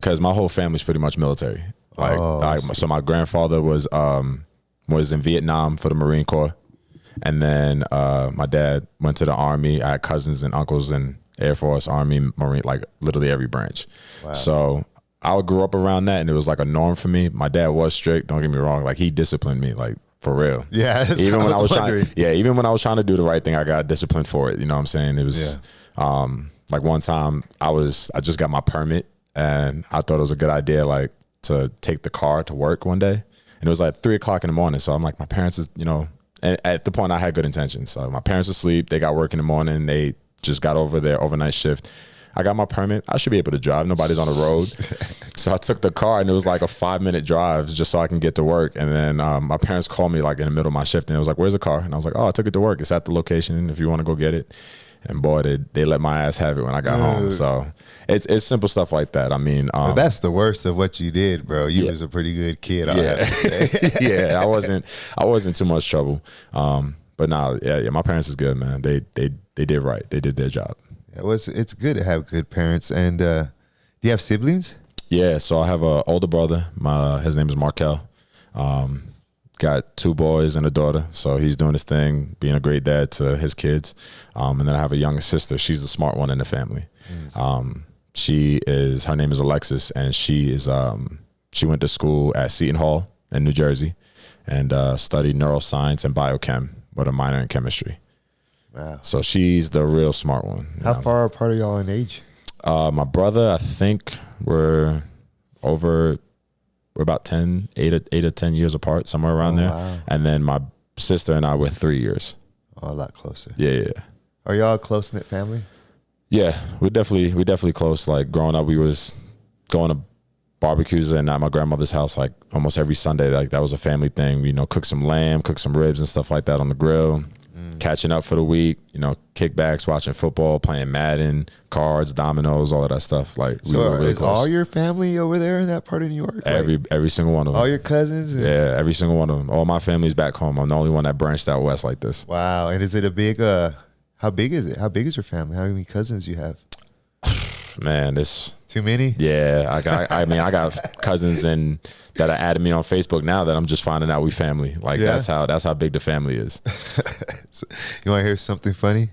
because my whole family's pretty much military. So my grandfather was in Vietnam for the Marine Corps, and then my dad went to the Army. I had cousins and uncles in Air Force, Army, Marine, like literally every branch. Wow. So I grew up around that, and it was like a norm for me. My dad was strict. Don't get me wrong. Like, he disciplined me, like, for real. Yeah. Even when I was trying to do the right thing, I got disciplined for it. You know what I'm saying? It was like one time I just got my permit, and I thought it was a good idea, like, to take the car to work one day. And it was like 3 o'clock in the morning. So I'm like, my parents is, and at the point I had good intentions. So my parents asleep. They got work in the morning. They just got over their overnight shift. I got my permit. I should be able to drive. Nobody's on the road. So I took the car, and it was like a 5-minute drive just so I can get to work. And then my parents called me like in the middle of my shift, and it was like, where's the car? And I was like, oh, I took it to work. It's at the location if you want to go get it. And boy, they let my ass have it when I got home. So it's simple stuff like that. I mean, that's the worst of what you did, bro. You was a pretty good kid. I have to say. Yeah, I wasn't too much trouble. But nah, yeah, my parents is good, man. They did right. They did their job. Yeah, it's good to have good parents. And do you have siblings? Yeah, so I have an older brother. His name is Markel. Got 2 boys and a daughter, so he's doing his thing, being a great dad to his kids. And then I have a younger sister. She's the smart one in the family. Her name is Alexis, and she went to school at Seton Hall in New Jersey, and studied neuroscience and biochem with a minor in chemistry. Wow! So she's the real smart one. How far apart are y'all in age? My brother, I think we're about 8 or 10 years apart, somewhere around there. Wow. And then my sister and I were 3 years. Oh, a lot closer. Yeah. Are y'all a close-knit family? Yeah, we're definitely close. Like, growing up, we was going to barbecues at my grandmother's house like almost every Sunday. Like, that was a family thing. We, cook some lamb, cook some ribs and stuff like that on the grill. Catching up for the week, kickbacks, watching football, playing Madden, cards, dominoes, all of that stuff. Like, we were really close. All your family over there in that part of New York? Every single one of them. All your cousins? Yeah, every single one of them. All my family's back home. I'm the only one that branched out west like this. Wow. And is it a big, how big is it? How big is your family? How many cousins do you have? Man, it's too many. Yeah, I got cousins that are adding me on Facebook now that I'm just finding out we family. Like, that's how big the family is. So, you want to hear something funny?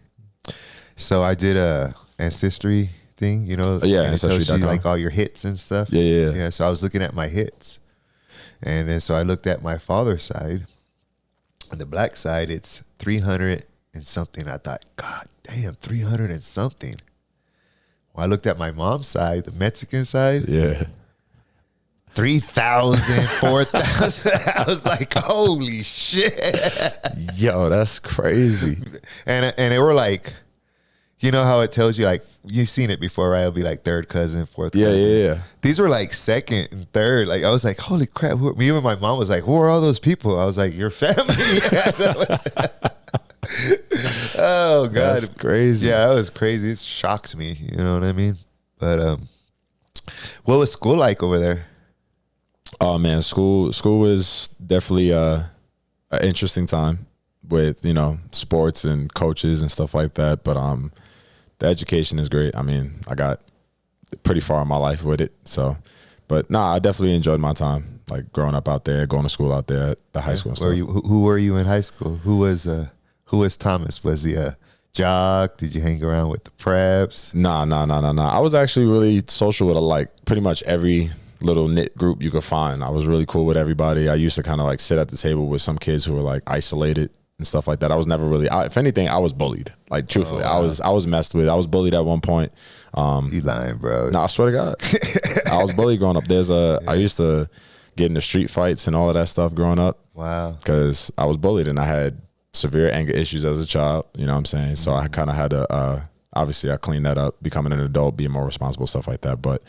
So I did a ancestry thing, Ancestry.com. Like all your hits and stuff. Yeah. So I was looking at my hits, and then so I looked at my father's side. On the black side, it's 300 and something. I thought, God damn, 300 and something. When I looked at my mom's side, the Mexican side, 3,000, 4,000. I was like, holy shit. Yo, that's crazy. And they were like, you know how it tells you, like, you've seen it before, right? It'll be like third cousin, fourth cousin. Yeah. These were like second and third. Like, I was like, holy crap. Me and my mom was like, who are all those people? I was like, your family. Oh, God. That's crazy. Yeah, that was crazy. It shocked me. You know what I mean? But what was school like over there? Oh, man, school was definitely an interesting time with, sports and coaches and stuff like that. But the education is great. I mean, I got pretty far in my life with it. So, but I definitely enjoyed my time, like growing up out there, going to school out there at the high school and stuff. Who were you in high school? Who was Thomas? Was he a jock? Did you hang around with the preps? Nah. I was actually really social with pretty much every little knit group you could find. I was really cool with everybody. I used to kind of sit at the table with some kids who were like isolated and stuff like that. I was never really, if anything, I was bullied. Like, truthfully, I was messed with. I was bullied at one point. You lying, bro? No, I swear to God. I was bullied growing up. I used to get into street fights and all of that stuff growing up. Wow. Because I was bullied and I had severe anger issues as a child. You know what I'm saying? So I kind of had to, obviously I cleaned that up, becoming an adult, being more responsible, stuff like that. But,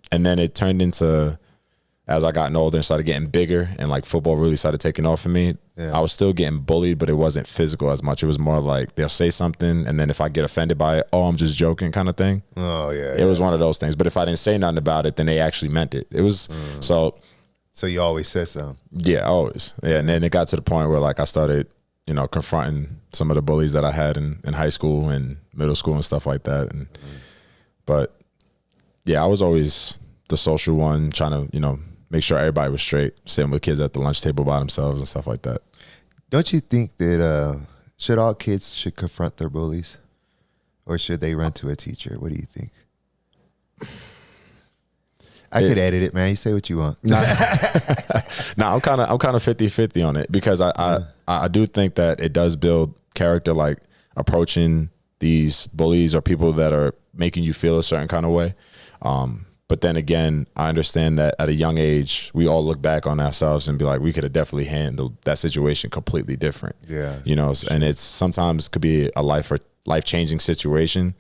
and then it turned into, as I gotten older and started getting bigger and football really started taking off for me, I was still getting bullied, but it wasn't physical as much. It was more like they'll say something, and then if I get offended by it, I'm just joking kind of thing. Oh, yeah. It was one of those things. But if I didn't say nothing about it, then they actually meant it. It was, So you always said something? Yeah, always. Yeah, and then it got to the point where I started, confronting some of the bullies that I had in high school and middle school and stuff like that. And But yeah, I was always the social one, trying to, you know, make sure everybody was straight, sitting with kids at the lunch table by themselves and stuff like that. Don't you think that should all kids should confront their bullies, or should they run to a teacher? What do you think? I could edit it, man. You say what you want. Nah, I'm kind of 50-50 on it, because I do think that it does build character, like approaching these bullies or people that are making you feel a certain kind of way. But then again, I understand that at a young age, we all look back on ourselves and be like, we could have definitely handled that situation completely different. Yeah. You know, and it's sometimes could be a life-changing situation.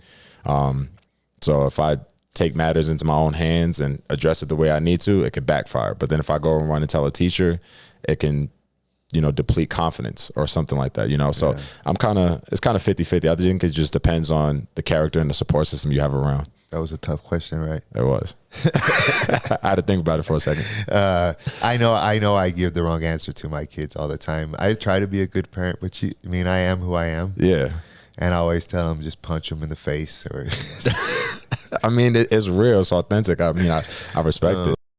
So if I take matters into my own hands and address it the way I need to, it could backfire. But then if I go and run and tell a teacher, it can, you know, deplete confidence or something like that, you know? So it's kind of 50-50. I think it just depends on the character and the support system you have around. That was a tough question, right? It was. I had to think about it for a second. I know I give the wrong answer to my kids all the time. I try to be a good parent, but I am who I am. Yeah. And I always tell them, just punch them in the face. Or I mean, it's real. It's authentic. I mean, I respect it.